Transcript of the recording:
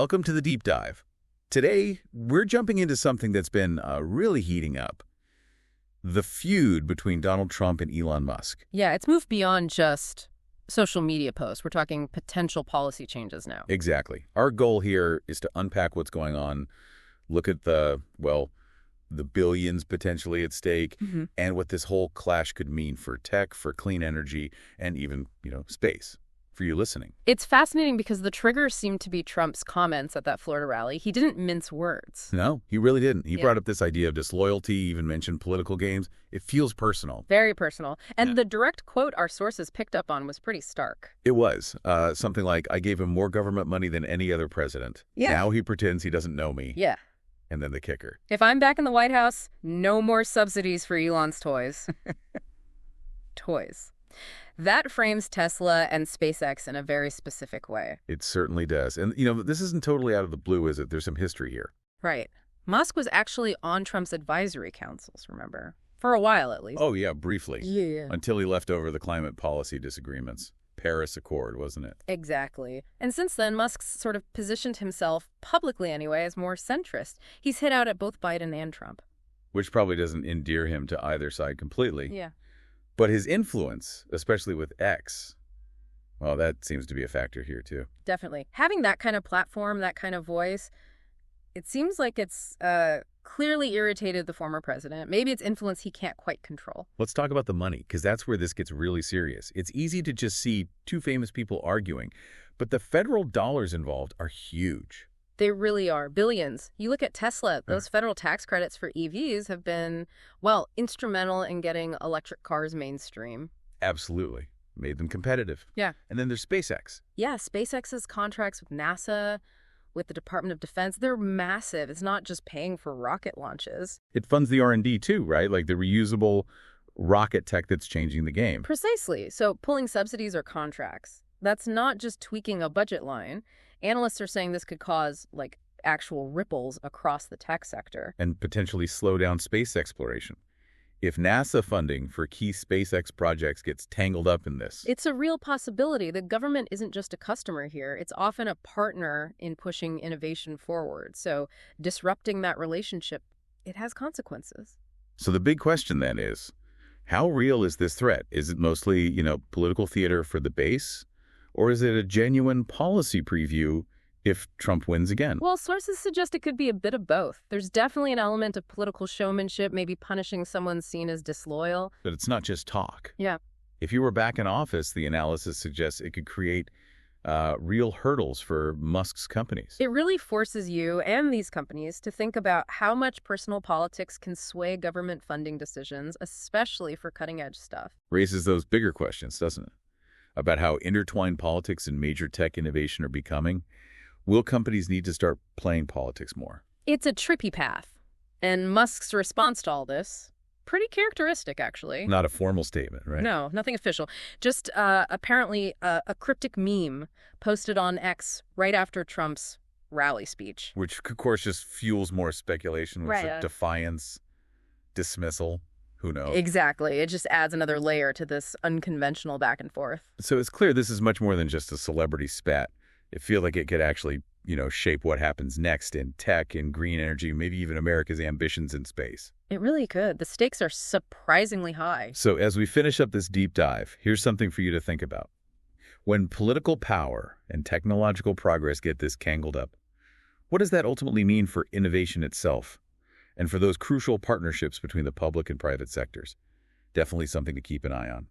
Welcome to the Deep Dive. Today, we're jumping into something that's been really heating up. The feud between Donald Trump and Elon Musk. Yeah, it's moved beyond just social media posts. We're talking potential policy changes now. Exactly. Our goal here is to unpack what's going on, look at the billions potentially at stake, and what this whole clash could mean for tech, for clean energy, and even, space. For you listening. It's fascinating because the trigger seemed to be Trump's comments at that Florida rally. He didn't mince words. No, he really didn't. He brought up this idea of disloyalty, even mentioned political games. It feels personal. Very personal. And the direct quote our sources picked up on was pretty stark. It was. Something like, I gave him more government money than any other president. Yeah. Now he pretends he doesn't know me. Yeah. And then the kicker. If I'm back in the White House, no more subsidies for Elon's toys. Toys. That frames Tesla and SpaceX in a very specific way. It certainly does. And, this isn't totally out of the blue, is it? There's some history here. Right. Musk was actually on Trump's advisory councils, remember? For a while, at least. Oh, yeah, briefly. Yeah. Until he left over the climate policy disagreements. Paris Accord, wasn't it? Exactly. And since then, Musk's sort of positioned himself, publicly anyway, as more centrist. He's hit out at both Biden and Trump. Which probably doesn't endear him to either side completely. Yeah. But his influence, especially with X, well, that seems to be a factor here, too. Definitely. Having that kind of platform, that kind of voice, it seems like it's clearly irritated the former president. Maybe it's influence he can't quite control. Let's talk about the money, because that's where this gets really serious. It's easy to just see two famous people arguing, but the federal dollars involved are huge. They really are. Billions. You look at Tesla, those federal tax credits for EVs have been, instrumental in getting electric cars mainstream. Absolutely. Made them competitive. Yeah. And then there's SpaceX. Yeah, SpaceX's contracts with NASA, with the Department of Defense, they're massive. It's not just paying for rocket launches. It funds the R&D too, right? Like the reusable rocket tech that's changing the game. Precisely. So pulling subsidies or contracts, that's not just tweaking a budget line. Analysts are saying this could cause, actual ripples across the tech sector. And potentially slow down space exploration. If NASA funding for key SpaceX projects gets tangled up in this. It's a real possibility. The government isn't just a customer here. It's often a partner in pushing innovation forward. So disrupting that relationship, it has consequences. So the big question then is, how real is this threat? Is it mostly, political theater for the base? Or is it a genuine policy preview if Trump wins again? Well, sources suggest it could be a bit of both. There's definitely an element of political showmanship, maybe punishing someone seen as disloyal. But it's not just talk. Yeah. If you were back in office, the analysis suggests it could create real hurdles for Musk's companies. It really forces you and these companies to think about how much personal politics can sway government funding decisions, especially for cutting-edge stuff. Raises those bigger questions, doesn't it? About how intertwined politics and major tech innovation are becoming. Will companies need to start playing politics more? It's a tricky path. And Musk's response to all this, pretty characteristic, actually. Not a formal statement, right? No, nothing official. Just apparently a cryptic meme posted on X right after Trump's rally speech. Which, of course, just fuels more speculation, with Right. Defiance, dismissal. Who knows? Exactly. It just adds another layer to this unconventional back and forth. So it's clear this is much more than just a celebrity spat. It feels like it could actually, shape what happens next in tech, in green energy, maybe even America's ambitions in space. It really could. The stakes are surprisingly high. So as we finish up this deep dive, here's something for you to think about. When political power and technological progress get this tangled up, what does that ultimately mean for innovation itself? And for those crucial partnerships between the public and private sectors? Definitely something to keep an eye on.